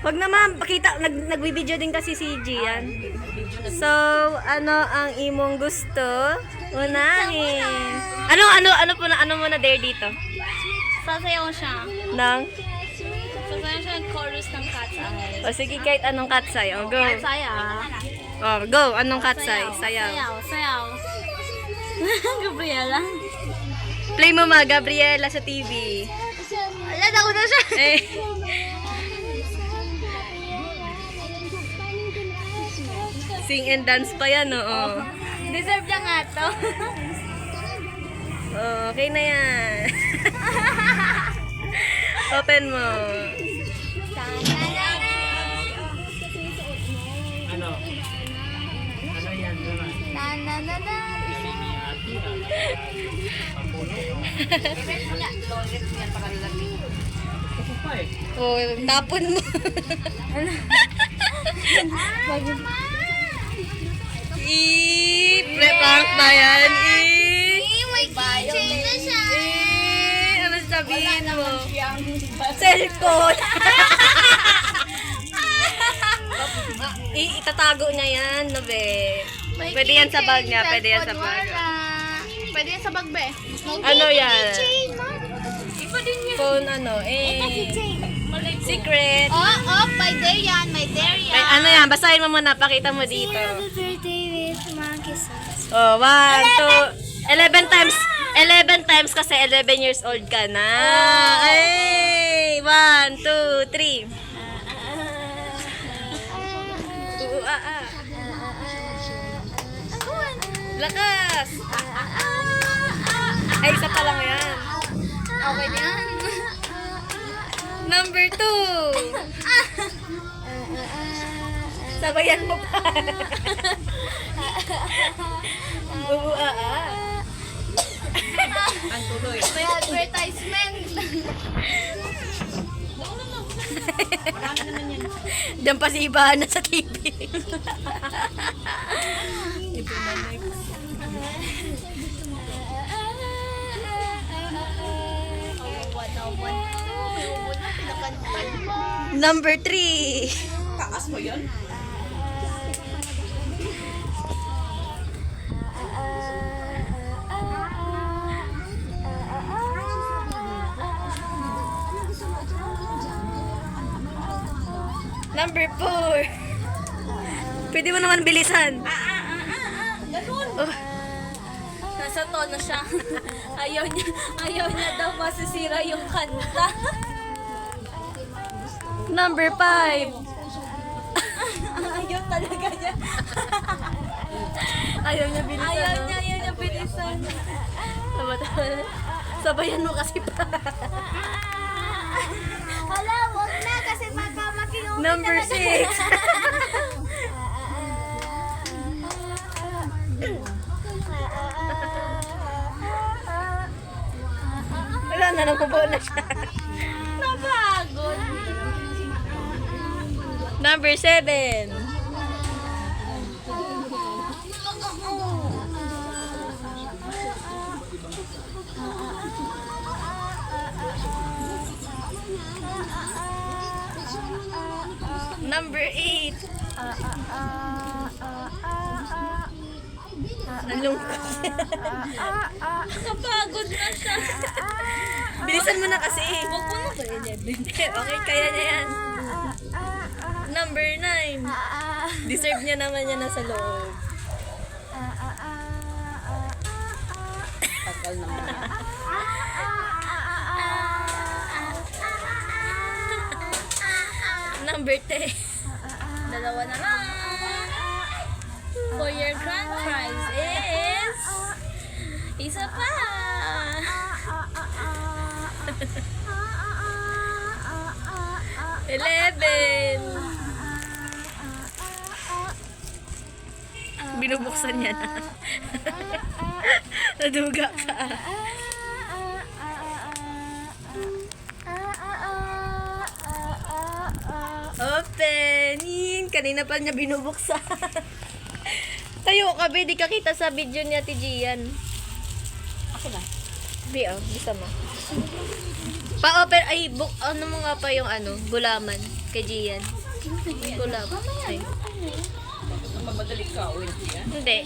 Wag naman, pakita, nagbibideo din kasi si Gian. So, ano ang imong gusto? Unahin. Ano mo na dare dito? Sasayaw siya. Nang? Sasayaw siya ng chorus ng Cat's Eye. O sige, kahit anong katsay. O, go. Saya. O, go. Anong katsay? Sayaw. Sayaw. Gabriela. Play mo ma, Gabriela sa TV. Ayan, ako na siya. Eh. Sing and dance pa yan, oo. Deserve niya nga to. Oh, okay na yan. Open mo. Ano? Ano yan? Na. Oh, tapon mo. Pre-prank ba yan? May keychain na siya. Ano sabihin mo? Cellphone. Itatago niya yan, no be? Pwede yan sa bag niya, pwede yan sa bag. Pwede yan sa bag, be. Ano yan? Keychain, ma. Iba din yan. Phone ano, secret. May dare yan, may dare yan. Ay, ano yan, basahin mo muna, pakita mo dito. birthday with monkey sauce. Oh, 1, 2, 11 times kasi 11 years old ka na. Ay, 1, 2, 3. Lakas! Ay, isa pa lang yan. Okay na yan. Number 2. Sabayan mo pa. Ang tuloy. May advertisement. Diyan pa si Ibahan na sa TV. Number 3. Taas mo yun? Number 4. Pwede mo naman bilisan. Oh. Nasa tono siya. Ayaw niya daw masisira yung kanta. Number 5. Ayaw talaga niya. Ayaw niya bilisan. Ayaw no? niya bilisan. Tama. Sabayan mo kasi pa. Wala, wag na kasi magkamaking Number 6. Wala na, nakubo na siya. Napagod. Number 7. Number 8. Nalungkot. Napagod na siya. Bilisan mo na kasi. Wag mo na ba 11? Okay, kaya niya yan. Number 9. Deserve niya naman yan nasa loob. Tagal naman. Number 10. Dalawa na lang. For your grand prize is... Isa pa. Eleven. Binubuksan niya na. Naduga ka. Open! Yin! Kanina pa niya binubuksan. Tayo ka, be. Di ka kita sa video niya, Tijian. Ako ba? Be, bisa mo. Pa-open, ay, ano mo nga pa yung gulaman. Kay Gian. Collab. Ay. Mamadali ka, uwi yan. Hindi.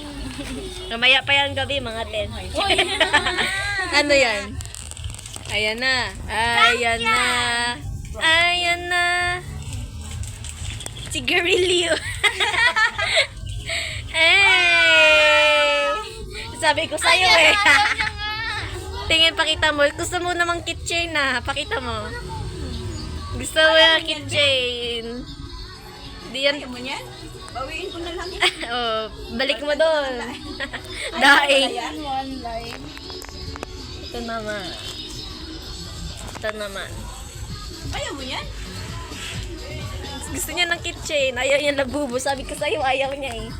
Mamaya pa yan gabi, mga 10. Ano yan? Ayan na. Ayan na. Ayan na. Sigarilyo. Eh. Sabi ko sa'yo eh. Tingin, pakita mo. Gusto mo namang keychain na. Pakita mo. Gusto mo yung keychain. Di yan. Ayaw mo niyan? Bawiin ko na lang yan. Oh, balik mo doon. Daing. Ayan, one line. Ito naman. Ito naman. Ayaw mo yan? Gusto niya ng keychain. Ayaw niya labubo. Sabi ko sa'yo, ayaw niya eh.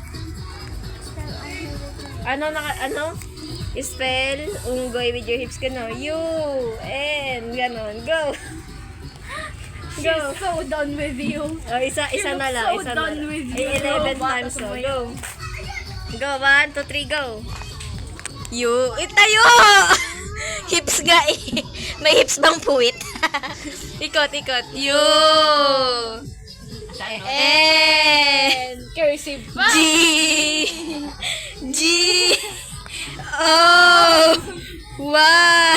Ano? Spell, unggoy with your hips. Gano. U-N. Ganon. Go. Go. So done with you. Oh, isa na lang. so Isa na done lang. with you. 11 times. So, go. Go. 1, 2, 3, go. Tayo! Hips ga eh. May hips bang puwit? Ikot. N. Cursive pa. G. O. Y.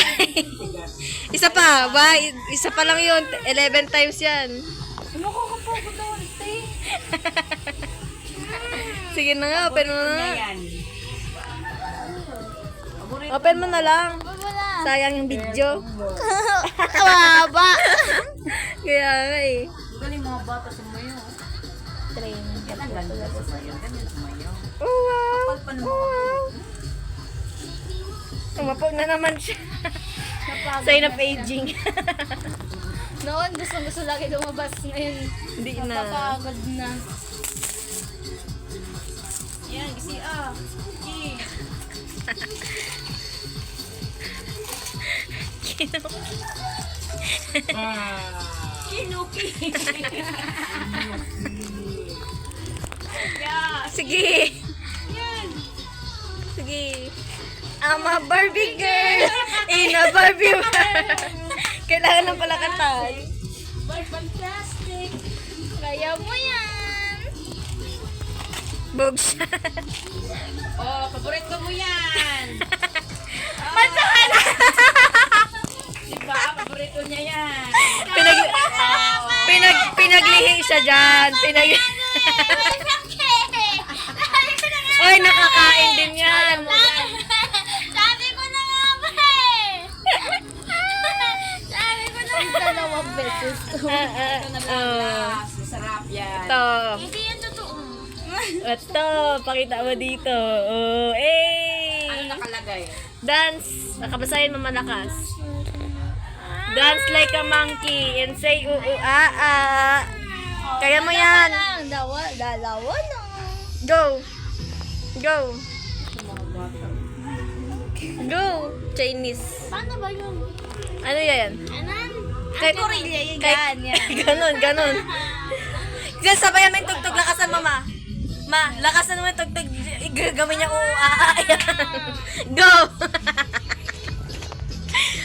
Isa pa. Y. Isa pa lang yun. 11 times yan. Nakakapagod ako ito eh. Sige na nga. Open mo na. Yan. Open mo na lang. Wala. Sayang yung video. Maba. Kaya nga eh. Galing mga bata sa mayo. Train. Yan ang ganda sa mayo. Ganyan sa mayo. Oh, wow. Kapal pa naman. Oh, wow. Tumapog na naman siya. Sign of aging. Noon, gusto lagi lumabas. Ngayon, Hindi na. napapagod na. Yan, gisi G. Kinuki. Yeah. Sige. Yan. Sige. I'm a Barbie girl in a Barbie world. Kailangan ng palakatan. Fantastic. Kaya mo yan. Boobs. Oh, paborito mo yan. Mansakan! Diba? Paborito niya yan. Pinaglihi siya dyan. Oy, nakakain din yan. Sabi ko na nga ba eh. Sabi ko na nga. Dalawang beses. Ito na lang last. Masarap yan. Ito. Hindi yan totoo. Ito. Pakita mo dito. Oh, eh. Ano nakalagay? Dance. Nakabasahin mo malakas. Dance like a monkey and say uu-a-a. Kaya mo yan. Dalawa lang. Go. Go. Go. Chinese. Paano ba yun? Ano yan? Anan? Kahit- Korea yan. kahit- Yan. Ganon. Diyan, sabayan mo yung tugtog. Lakasan mo, ma. Ma, lakasan mo yung tugtog. Gagawin niya uu-a-a. Go.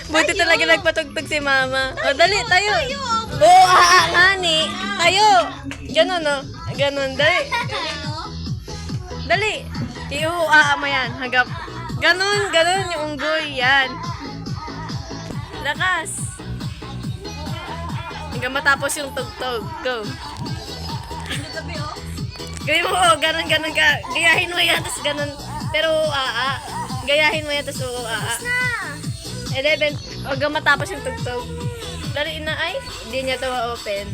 Buti talaga nagpatugtog si mama. O, dali, tayo. Uu-a-a nga ni. Tayo. Ganon, no? Ganon, dali. Dali. Iuuaa mo yan. Hanggang, ganon yung unggoy. Yan. Lakas. Hanggang matapos yung tugtog. Go. Gawin mo, ganon ka. Gayahin mo yan, tapos ganon. Pero uaa. Gayahin mo yan, tapos uaa. 11. Hanggang matapos yung tugtog. Dali na, ay. Hindi niya ito ma-open.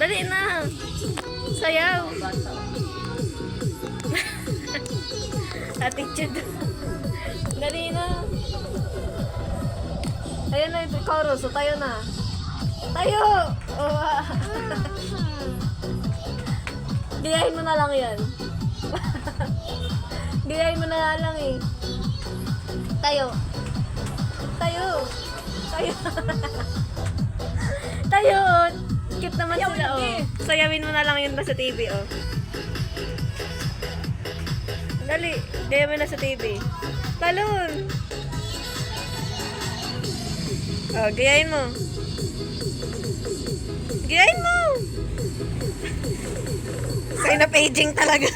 Dali na. Sayaw. Attitude. Dali na. Ayan na yung chorus. So, tayo na. Tayo! Oh, Gayahin mo na lang yan. Gayahin mo na lang eh. Tayo. Tayo. Tayo. Tayo. Cute naman sila, oh. Sayawin mo na lang yun sa TV, oh. Dali. Gaya mo na sa TV. Talon. Oh, gayahin mo. Gayahin mo. Sign of aging talaga.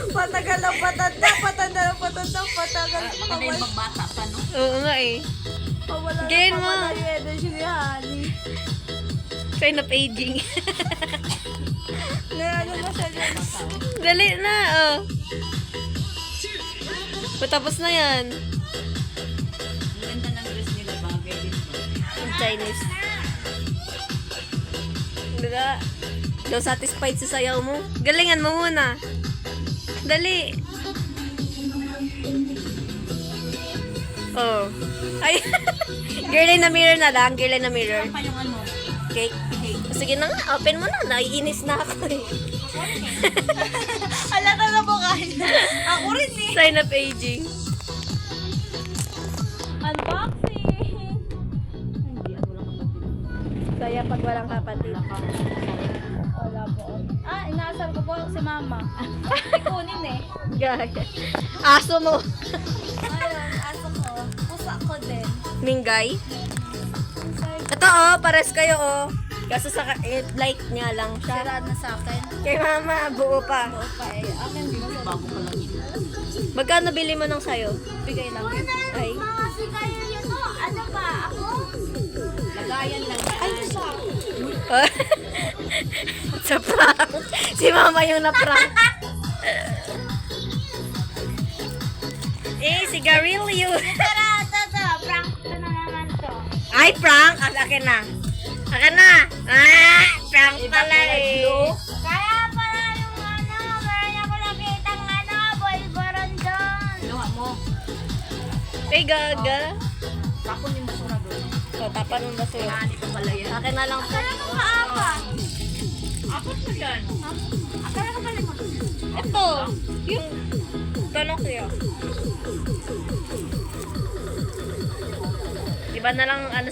Patagal ang patanda, patanda ang patanda, patagal ang Ano yung magbata pa, no? Oo nga eh. Pawala Gain na mo. pawala yung energy ni Honey. Sign of aging. Ano na siya dyan? Dali na, oh. Patapos na yan. Ang ganda ng dress nila, bagay din po. Yung Chinese. Diba? Daw satisfied sa sayaw mo. Galingan mo muna. Dali. Oh. Ay. Girl in the mirror na lang. Girl in the mirror. Pa yung ano? Cake. Sige na nga. Open mo na. Naiinis na ako eh. Alata na po kain. Ako rin eh. Sign of aging. Unboxing! Hindi, ako lang kapatid. Kaya pag walang kapatid. Wala po. Ah, inaasar ko po si mama. Ikunin eh. Gaya. Aso mo. Ayun, aso ko. Pusa ko din. Minggay. Ito oh. Pares kayo oh. Kaso sa like niya lang siya. Sira na sa akin. Kay mama, buo pa. Oo pa eh. Akin din sa Bago pa lang yun. Magkano bili mo ng sayo? bigay lang. Ay. Kasi kayo yun o. Ano ba? Ako? Lagayan lang. Ay, sa Sa prank. Si mama yung na-prank. Eh, sigarilyo. Tara, tata. Prank ko na naman to. Ay, prank. Akin na. Akin na. Ah, prank pala eh. Kaya pala yung ano, meron ako nakitang ano, bolboron doon. Luha mo. Ay, gaga. Tapon yung basura doon. So, tapan mo ba sa'yo? Ani pa pala yan. Akin na lang po. Akala ko maapa. Apat na yan. Akala ko pala mo. Ito. Yung tanong ko Iba na lang ano